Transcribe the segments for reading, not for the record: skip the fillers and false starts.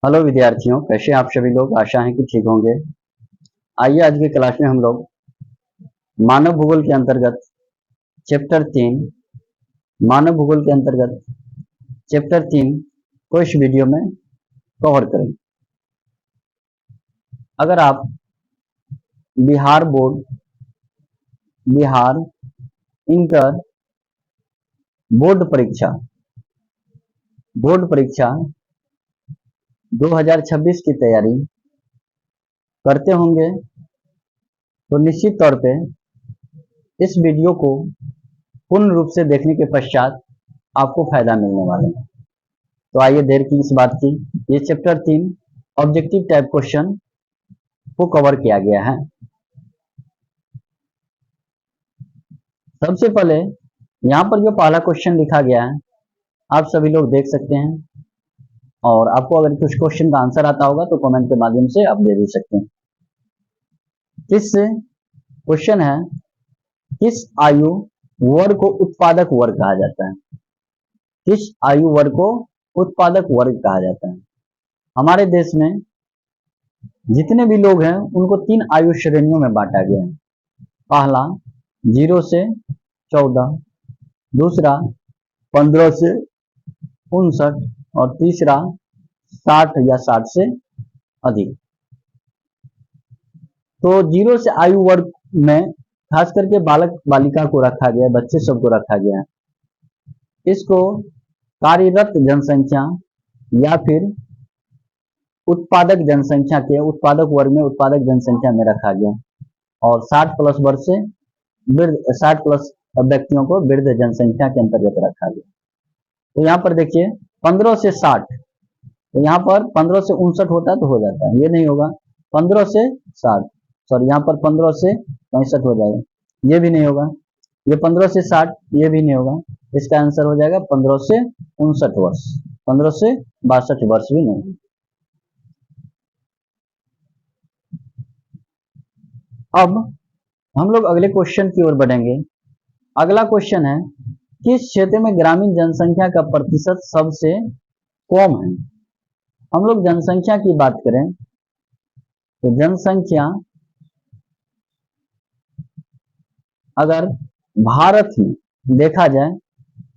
Hello विद्यार्थियों, कैसे हैं आप सभी लोग। आशा है कि ठीक होंगे। आइए आज की क्लास में हम लोग मानव भूगोल के अंतर्गत चैप्टर 3 मानव भूगोल के अंतर्गत चैप्टर 3 को इस वीडियो में कवर करेंगे। अगर आप Bihar board, Bihar inter board परीक्षा 2026 की तैयारी करते होंगे तो निश्चित तौर पे इस वीडियो को पूर्ण रूप से देखने के पश्चात आपको फायदा मिलने वाला है। तो आइए देर की इस बात की, ये चैप्टर 3 ऑब्जेक्टिव टाइप क्वेश्चन को कवर किया गया है। सबसे पहले यहाँ पर जो पहला क्वेश्चन लिखा गया है आप सभी लोग देख सकते हैं, और आपको अगर कुछ क्वेश्चन का आंसर आता होगा तो कमेंट के माध्यम से आप दे भी सकते हैं। किस क्वेश्चन है, किस आयु वर्ग को उत्पादक वर्ग कहा जाता है? किस आयु वर्ग को उत्पादक वर्ग कहा जाता है? हमारे देश में जितने भी लोग हैं उनको 3 आयु श्रेणियों में बांटा गया है। पहला 0 से 14, दूसरा 15 से 59 और तीसरा 60 या 60 से अधिक। तो 0 से आयु वर्ग में खास करके बालक बालिका को रखा गया है, बच्चे सबको रखा गया है। इसको कार्यरत जनसंख्या या फिर उत्पादक जनसंख्या के उत्पादक वर्ग में उत्पादक जनसंख्या में रखा गया, और 60 प्लस वर्ष से वृद्ध 60 प्लस व्यक्तियों को वृद्ध जनसंख्या के अंतर्गत रखा गया। तो यहाँ पर देखिए 15 से 60, तो यहाँ पर 15 से 59 होता है तो हो जाता है, ये नहीं होगा। 15 से 60, सॉरी यहाँ पर 15 से 65 हो जाएगा, ये भी नहीं होगा। ये 15 से 60, ये भी नहीं होगा। इसका आंसर हो जाएगा 15 से 59 वर्ष, 15 से 62 वर्ष भी नहीं। अब हम लोग अगले क्वेश्चन की ओर बढ़ेंगे। अगला क्वेश्चन है, किस क्षेत्र में ग्रामीण जनसंख्या का प्रतिशत सबसे कम है? हम लोग जनसंख्या की बात करें तो जनसंख्या अगर भारत में देखा जाए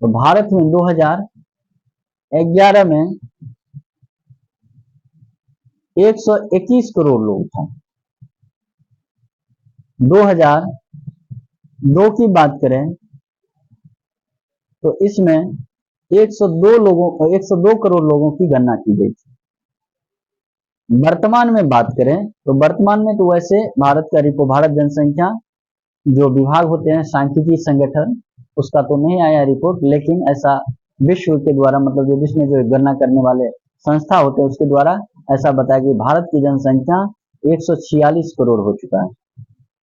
तो भारत में 2011 में 121 करोड़ लोग थे। 2002 की बात करें तो इसमें 102 करोड़ लोगों की गणना की गई थी। वर्तमान में बात करें तो वर्तमान में तो वैसे भारत का भारत जनसंख्या जो विभाग होते हैं सांख्यिकी संगठन, उसका तो नहीं आया रिपोर्ट, लेकिन ऐसा विश्व के द्वारा, मतलब जो विश्व में जो गणना करने वाले संस्था होते हैं उसके द्वारा ऐसा बताया कि भारत की जनसंख्या 146 करोड़ हो चुका है।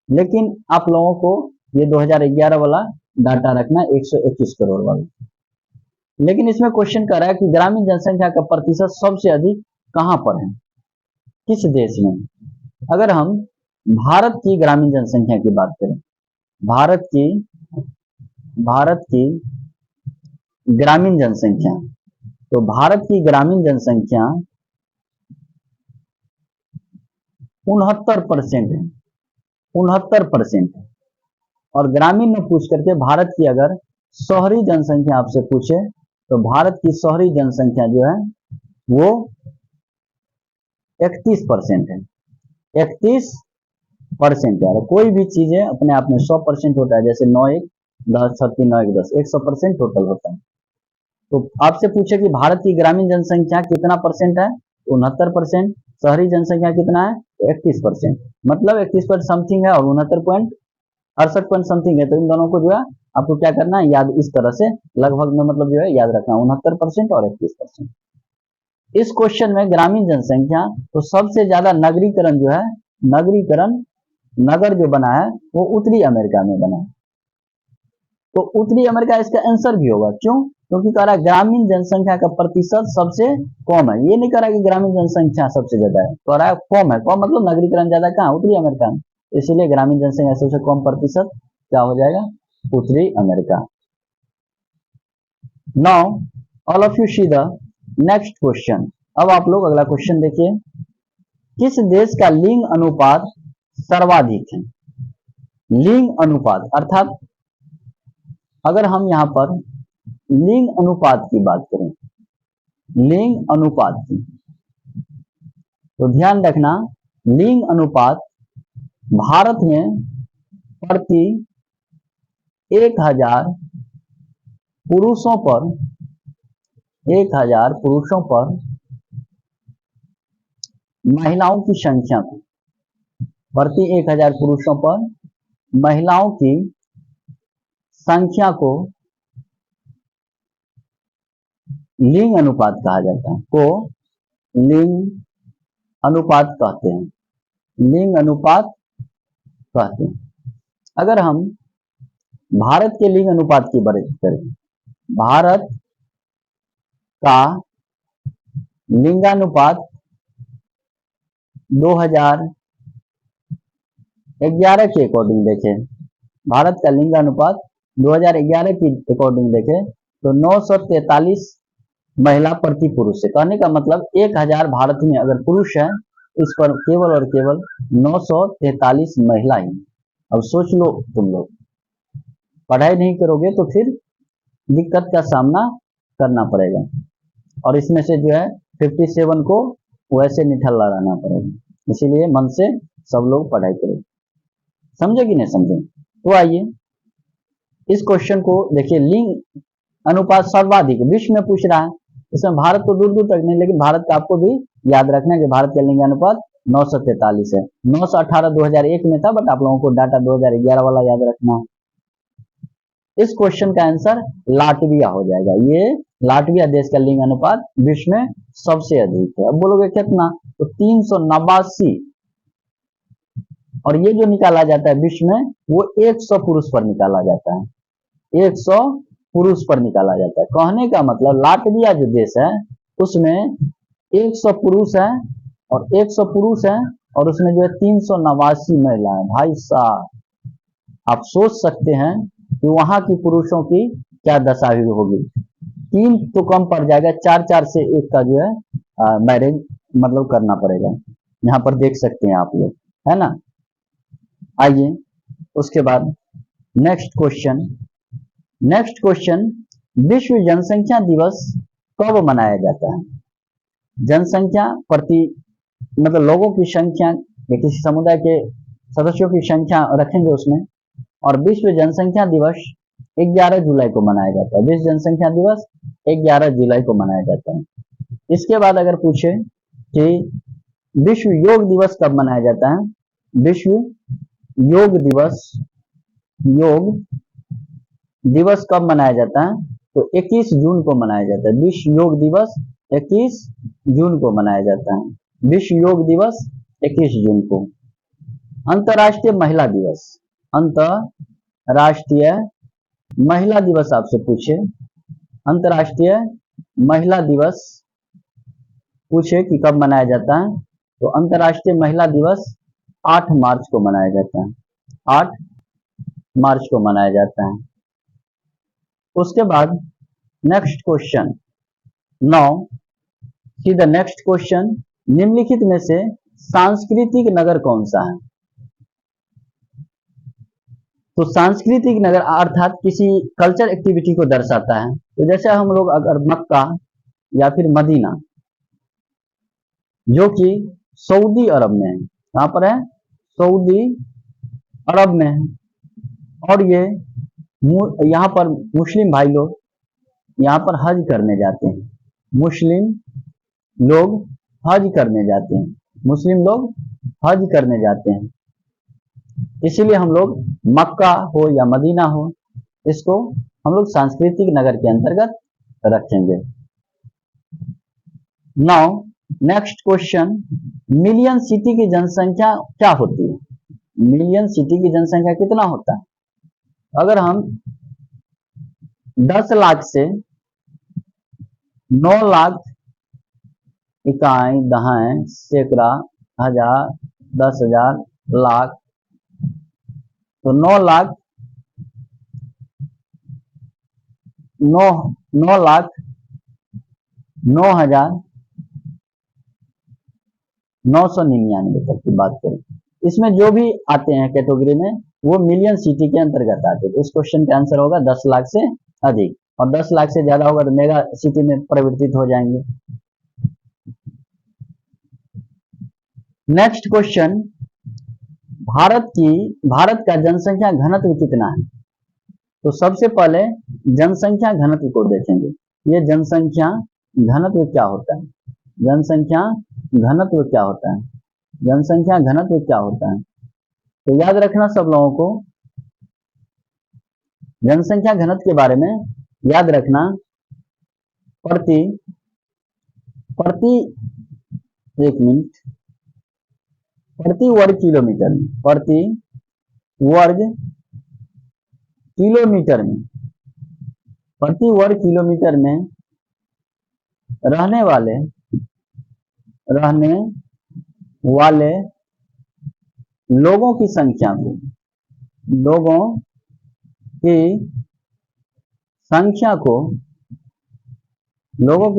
लेकिन आप लोगों को ये 2011 वाला डाटा रखना, 121 करोड़ वाला। लेकिन इसमें क्वेश्चन कर रहा है कि ग्रामीण जनसंख्या का प्रतिशत सबसे अधिक कहां पर है, किस देश में? अगर हम भारत की ग्रामीण जनसंख्या की बात करें, भारत की ग्रामीण जनसंख्या, तो भारत की ग्रामीण जनसंख्या 69% है, 69%। और ग्रामीण में पूछ करके भारत की अगर शहरी जनसंख्या आपसे पूछे तो भारत की शहरी जनसंख्या जो है वो 31% है। 31% है। कोई भी चीज है अपने आप में 100% होता है, जैसे 9 1 10 36 9 1 10, 100% टोटल होता है। तो आपसे पूछे कि भारत की ग्रामीण जनसंख्या कितना परसेंट है, 69%। शहरी जनसंख्या कितना है, 31%। मतलब 31% समथिंग है और 69.68 समथिंग है। तो इन दोनों को जो है आपको क्या करना है, याद इस तरह से लगभग में, मतलब जो है याद रखना, 69% और 31%। इस क्वेश्चन में ग्रामीण जनसंख्या, तो सबसे ज्यादा नगरीकरण जो है, नगरीकरण नगर जो बना है वो उत्तरी अमेरिका में बना है। तो उत्तरी अमेरिका इसका आंसर भी होगा। क्यों? क्योंकि कह रहा है ग्रामीण जनसंख्या का प्रतिशत सबसे कम है। ये नहीं कह रहा कि ग्रामीण जनसंख्या सबसे ज्यादा है, कह रहा है कम है। कम मतलब नगरीकरण ज्यादा कहाँ, उत्तरी अमेरिका में। इसीलिए ग्रामीण जनसंख्या सबसे कम प्रतिशत क्या हो जाएगा, उत्तरी America. Now all of you see the next question. अब आप लोग अगला क्वेश्चन देखिए, किस देश का लिंग अनुपात सर्वाधिक है? लिंग अनुपात अर्थात अगर हम यहां पर लिंग अनुपात की बात करें, लिंग अनुपात की, तो ध्यान रखना लिंग अनुपात भारत में प्रति 1000 पुरुषों पर 1000 पुरुषों पर महिलाओं की संख्या को, प्रति 1000 पुरुषों पर महिलाओं की संख्या को लिंग अनुपात कहा जाता है, को लिंग अनुपात कहते हैं, लिंग अनुपात कहते हैं। अगर हम भारत के लिंग अनुपात की बात करें, भारत का लिंगानुपात 2011 के अकॉर्डिंग देखें, भारत का लिंगानुपात 2011 की अकॉर्डिंग देखें तो 943 महिला प्रति पुरुष है। कहने का मतलब 1000 भारत में अगर पुरुष है, इस पर केवल और केवल 943 महिला ही। अब सोच लो, तुम लोग पढ़ाई नहीं करोगे तो फिर दिक्कत का सामना करना पड़ेगा, और इसमें से जो है 57 को वैसे निठल्ला रहना पड़ेगा। इसीलिए मन से सब लोग पढ़ाई करें, समझे कि नहीं समझे? तो आइए इस क्वेश्चन को देखिए, लिंग अनुपात सर्वाधिक विश्व में पूछ रहा है, इसमें भारत तो दूर दूर तक नहीं, लेकिन भारत का आपको भी याद रखना है कि भारत का लिंगानुपात 943 है। 918 2001 में था, बट आप लोगों को डाटा 2011 वाला याद रखना है। इस क्वेश्चन का आंसर लाटविया हो जाएगा। ये लाटविया देश का लिंग अनुपात विश्व में सबसे अधिक है। अब बोलोगे कितना, तो 389, और ये जो निकाला जाता है विश्व में वो 100 पुरुष पर निकाला जाता है, 100 पुरुष पर निकाला जाता है। कहने का मतलब लाटविया जो देश है उसमें 100 पुरुष है, और 100 पुरुष है और उसमें जो है 389 महिला है। भाई साहब, आप सोच सकते हैं कि वहां की पुरुषों की क्या दशा होगी। 3 तो कम पड़ जाएगा, 4 से 1 का जो है मैरिज मतलब करना पड़ेगा। यहाँ पर देख सकते हैं आप लोग, है ना। आइए उसके बाद नेक्स्ट क्वेश्चन, विश्व जनसंख्या दिवस कब मनाया जाता है? जनसंख्या प्रति मतलब लोगों की संख्या या किसी समुदाय के सदस्यों की संख्या रखेंगे उसमें, और विश्व जनसंख्या दिवस 11 जुलाई को मनाया जाता है। विश्व जनसंख्या दिवस 11 जुलाई को मनाया जाता है। इसके बाद अगर पूछे कि विश्व योग दिवस कब मनाया जाता है, विश्व योग दिवस कब मनाया जाता है, तो 21 जून को मनाया जाता है। विश्व योग दिवस 21 जून को मनाया जाता है, विश्व योग दिवस 21 जून को। अंतर्राष्ट्रीय महिला दिवस, अंतर्राष्ट्रीय महिला दिवस आपसे पूछे, अंतर्राष्ट्रीय महिला दिवस पूछे कि कब मनाया जाता है, तो अंतर्राष्ट्रीय महिला दिवस 8 मार्च को मनाया जाता है, 8 मार्च को मनाया जाता है। उसके बाद next question 9, see the next question, निम्नलिखित में से सांस्कृतिक नगर कौन सा है? तो सांस्कृतिक नगर अर्थात किसी कल्चर एक्टिविटी को दर्शाता है। तो जैसे हम लोग अगर मक्का या फिर मदीना, जो कि सऊदी अरब में है, कहां पर है? सऊदी अरब में है, और ये यहाँ पर मुस्लिम भाई लोग यहाँ पर हज करने जाते हैं, मुस्लिम लोग हज करने जाते हैं, मुस्लिम लोग हज करने जाते हैं। इसीलिए हम लोग मक्का हो या मदीना हो, इसको हम लोग सांस्कृतिक नगर के अंतर्गत रखेंगे। Now next question, million city की जनसंख्या क्या होती है? मिलियन सिटी की जनसंख्या कितना होता है? अगर हम 10 लाख से 9 लाख इकाई, दहाई, सैकड़ा, हजार, 10,000, लाख, तो 9 लाख 9 लाख 9,000 999 तक की बात करें, इसमें जो भी आते हैं कैटेगरी में वो मिलियन सिटी के अंतर्गत आते हैं। तो इस क्वेश्चन का आंसर होगा 10 लाख से अधिक, और 10 लाख से ज्यादा होगा तो मेगा सिटी में परिवर्तित हो जाएंगे। नेक्स्ट क्वेश्चन, भारत का जनसंख्या घनत्व कितना है? तो सबसे पहले जनसंख्या घनत्व को देखेंगे। ये जनसंख्या घनत्व क्या होता है? जनसंख्या घनत्व क्या होता है? जनसंख्या घनत्व क्या होता है? तो याद रखना सब लोगों को, जनसंख्या घनत्व के बारे में याद रखना, प्रति एक मिनट, प्रति वर्ग किलोमीटर में, प्रति वर्ग किलोमीटर में, प्रति वर्ग किलोमीटर में रहने वाले लोगों की संख्या को, लोगों की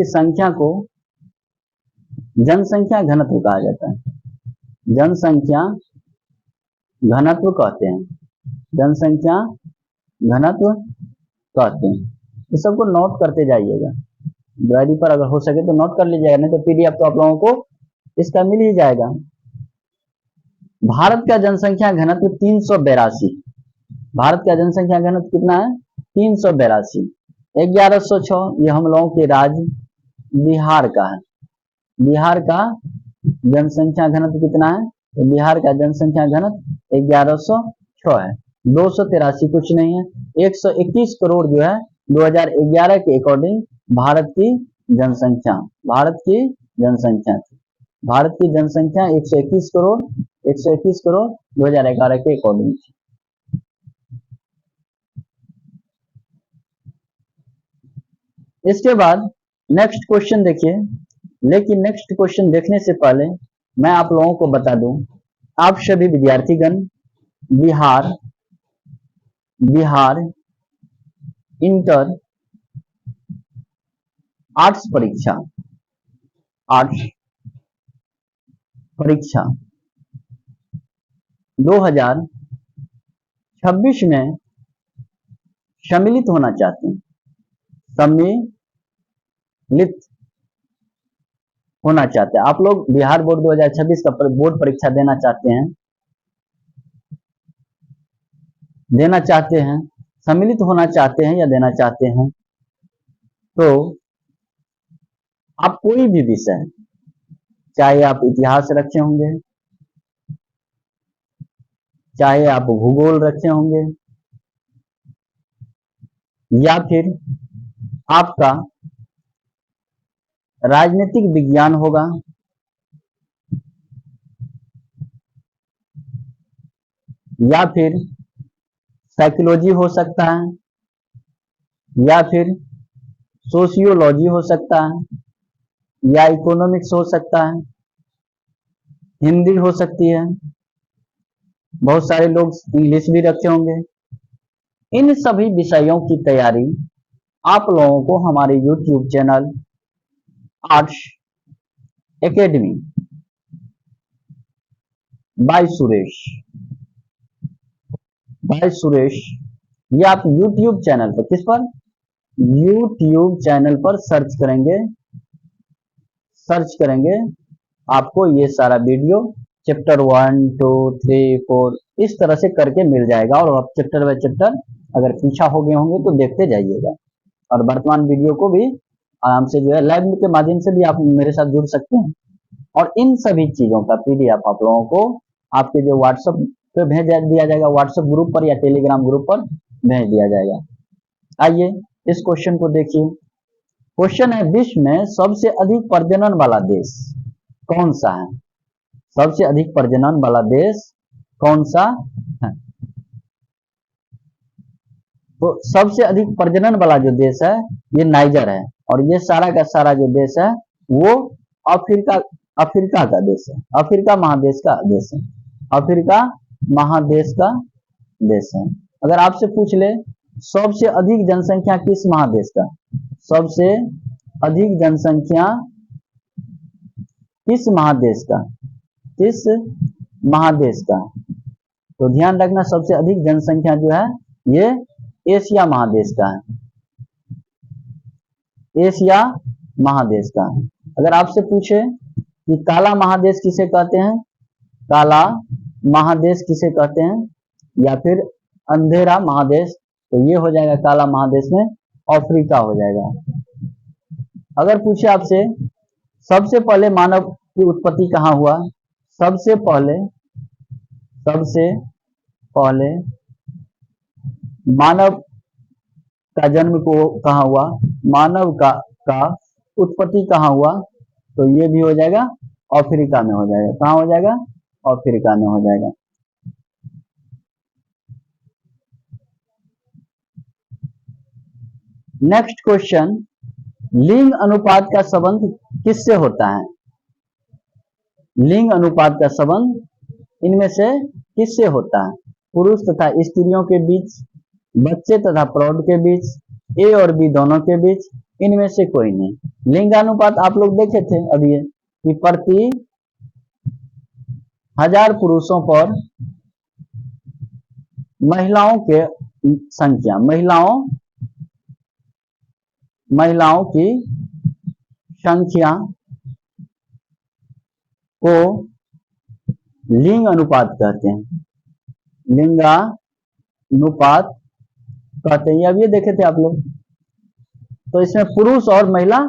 संख्या को जनसंख्या घनत्व कहा जाता है। जनसंख्या घनत्व कहते हैं, जनसंख्या घनत्व कहते हैं। इस सबको नोट करते जाइएगा, डायरी पर अगर हो सके तो नोट कर लीजिएगा, नहीं तो पीडीएफ तो आप लोगों को इसका मिल ही जाएगा। भारत का जनसंख्या घनत्व 382, भारत का जनसंख्या घनत्व कितना है? 382। 1106 ये हम लोगों के राज्य बिहार का है। बिहार का जनसंख्या घनत्व कितना है? तो बिहार का जनसंख्या घनत्व 1106 है। 283 कुछ नहीं है, 121 करोड़ जो है 2011 के अकॉर्डिंग भारत की जनसंख्या थी। भारत की जनसंख्या 121 करोड़ 2011 के अकॉर्डिंग थी। इसके बाद नेक्स्ट क्वेश्चन देखिए, लेकिन नेक्स्ट क्वेश्चन देखने से पहले मैं आप लोगों को बता दूं, आप सभी विद्यार्थीगण बिहार इंटर आर्ट्स परीक्षा 2026 में सम्मिलित होना चाहते हैं, आप लोग बिहार बोर्ड 2026 का बोर्ड परीक्षा देना चाहते हैं, सम्मिलित होना चाहते हैं या देना चाहते हैं, तो आप कोई भी विषय, चाहे आप इतिहास रखे होंगे, चाहे आप भूगोल रखे होंगे, या फिर आपका राजनीतिक विज्ञान होगा, या फिर साइकोलॉजी हो सकता है, या फिर सोशियोलॉजी हो सकता है, या इकोनॉमिक्स हो सकता है, हिंदी हो सकती है, बहुत सारे लोग इंग्लिश भी रखे होंगे। इन सभी विषयों की तैयारी आप लोगों को हमारे YouTube channel arts academy by Suresh, ये आप YouTube चैनल पर, किस पर? YouTube चैनल पर सर्च करेंगे, आपको ये सारा वीडियो चैप्टर 1, 2, 3, 4 इस तरह से करके मिल जाएगा, और आप चैप्टर बाय चैप्टर अगर पीछा हो गए होंगे तो देखते जाइएगा। और वर्तमान वीडियो को भी आराम से जो है लाइव के माध्यम से भी आप मेरे साथ जुड़ सकते हैं, और इन सभी चीजों का पीडीएफ आप लोगों को आपके जो व्हाट्सएप पे भेज दिया जाएगा, व्हाट्सएप ग्रुप पर या टेलीग्राम ग्रुप पर भेज दिया जाएगा। आइए इस क्वेश्चन को देखिए। क्वेश्चन है, विश्व में सबसे अधिक प्रजनन वाला देश कौन सा है? सबसे अधिक प्रजनन वाला देश कौन सा है? तो सबसे अधिक प्रजनन वाला जो देश है ये नाइजर है, और ये सारा का सारा जो देश है वो अफ्रीका का देश है, अफ्रीका महादेश का देश है, अफ्रीका महादेश का देश है। अगर आपसे पूछ ले सबसे अधिक जनसंख्या किस महादेश का, सबसे अधिक जनसंख्या किस महादेश का, किस महादेश का? तो ध्यान रखना, सबसे अधिक जनसंख्या जो है ये एशिया महादेश का है, एशिया महादेश का। अगर आपसे पूछे कि काला महादेश किसे कहते हैं, काला महादेश किसे कहते हैं, या फिर अंधेरा महादेश, तो ये हो जाएगा काला महादेश में अफ्रीका हो जाएगा। अगर पूछे आपसे सबसे पहले मानव की उत्पत्ति कहाँ हुआ, सबसे पहले मानव का जन्म को कहाँ हुआ, मानव का उत्पत्ति कहाँ हुआ, तो ये भी हो जाएगा अफ्रीका में हो जाएगा। कहाँ हो जाएगा? अफ्रीका में हो जाएगा। नेक्स्ट क्वेश्चन, लिंग अनुपात का संबंध किससे होता है? लिंग अनुपात का संबंध इनमें से किससे होता है? पुरुष तथा स्त्रियों के बीच, बच्चे तथा प्रौढ़ के बीच, ए और बी दोनों के बीच, इनमें से कोई नहीं। लिंगानुपात आप लोग देखे थे अभी कि प्रति 1000 पुरुषों पर महिलाओं के संख्या, महिलाओं की संख्या को लिंग अनुपात कहते हैं, लिंगानुपात कहते हैं। अब ये देखे थे आप लोग, तो इसमें पुरुष और महिला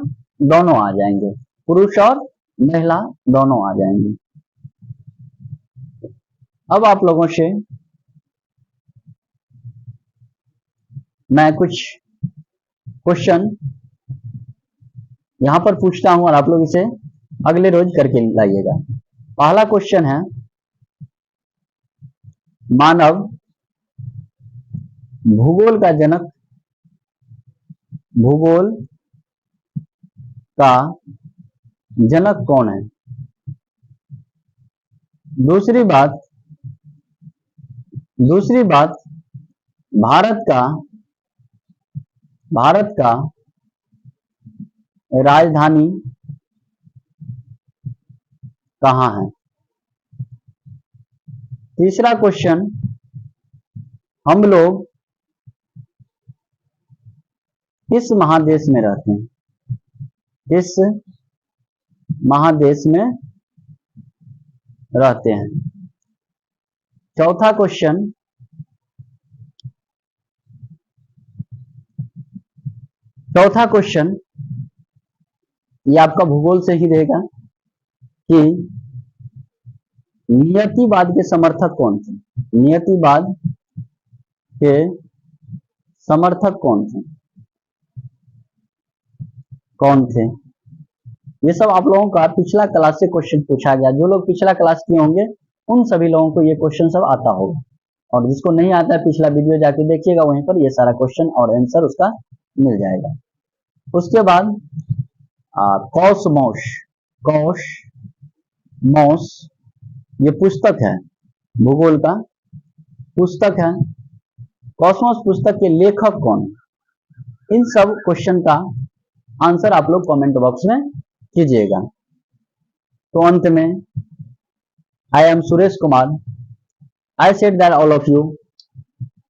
दोनों आ जाएंगे, पुरुष और महिला दोनों आ जाएंगे। अब आप लोगों से मैं कुछ क्वेश्चन यहां पर पूछता हूं और आप लोग इसे अगले रोज करके लाइएगा। पहला क्वेश्चन है, मानव भूगोल का जनक, भूगोल का जनक कौन है? दूसरी बात भारत का राजधानी कहाँ है? तीसरा क्वेश्चन, हम लोग किस महादेश में रहते हैं? किस महादेश में रहते हैं? चौथा क्वेश्चन ये आपका भूगोल से ही रहेगा कि नियतिवाद के समर्थक कौन थे? नियतिवाद के समर्थक कौन थे? ये सब आप लोगों का पिछला क्लास से क्वेश्चन पूछा गया। जो लोग पिछला क्लास किए होंगे उन सभी लोगों को ये क्वेश्चन सब आता होगा, और जिसको नहीं आता है पिछला वीडियो जाके देखिएगा, वहीं पर ये सारा क्वेश्चन और आंसर उसका मिल जाएगा। उसके बाद कॉसमॉस ये पुस्तक है, भूगोल का पुस्तक है। कॉसमॉस पुस्तक के लेखक कौन? इन सब क्वेश्चन का आंसर आप लोग कमेंट बॉक्स में कीजिएगा। तो अंत में I am Suresh Kumar, I said that all of you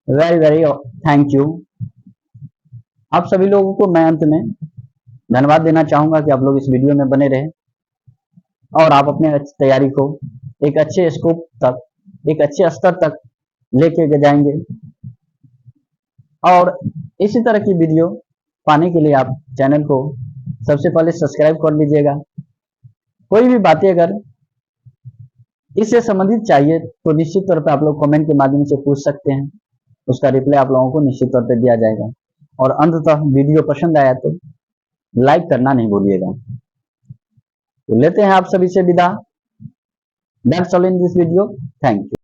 very very thank you. आप सभी लोगों को मैं अंत में धन्यवाद देना चाहूंगा कि आप लोग इस वीडियो में बने रहे और आप अपने तैयारी को एक अच्छे स्कोप तक, एक अच्छे स्तर तक लेके जाएंगे। और इसी तरह की वीडियो पाने के लिए आप चैनल को सबसे पहले सब्सक्राइब कर लीजिएगा। कोई भी बातें अगर इससे संबंधित चाहिए तो निश्चित तौर पे आप लोग कमेंट के माध्यम से पूछ सकते हैं, उसका रिप्लाई आप लोगों को निश्चित तौर पे दिया जाएगा। और अंततः वीडियो पसंद आया तो लाइक करना नहीं भूलिएगा। तो लेते हैं आप सभी से विदा। That's all in this video, thank you.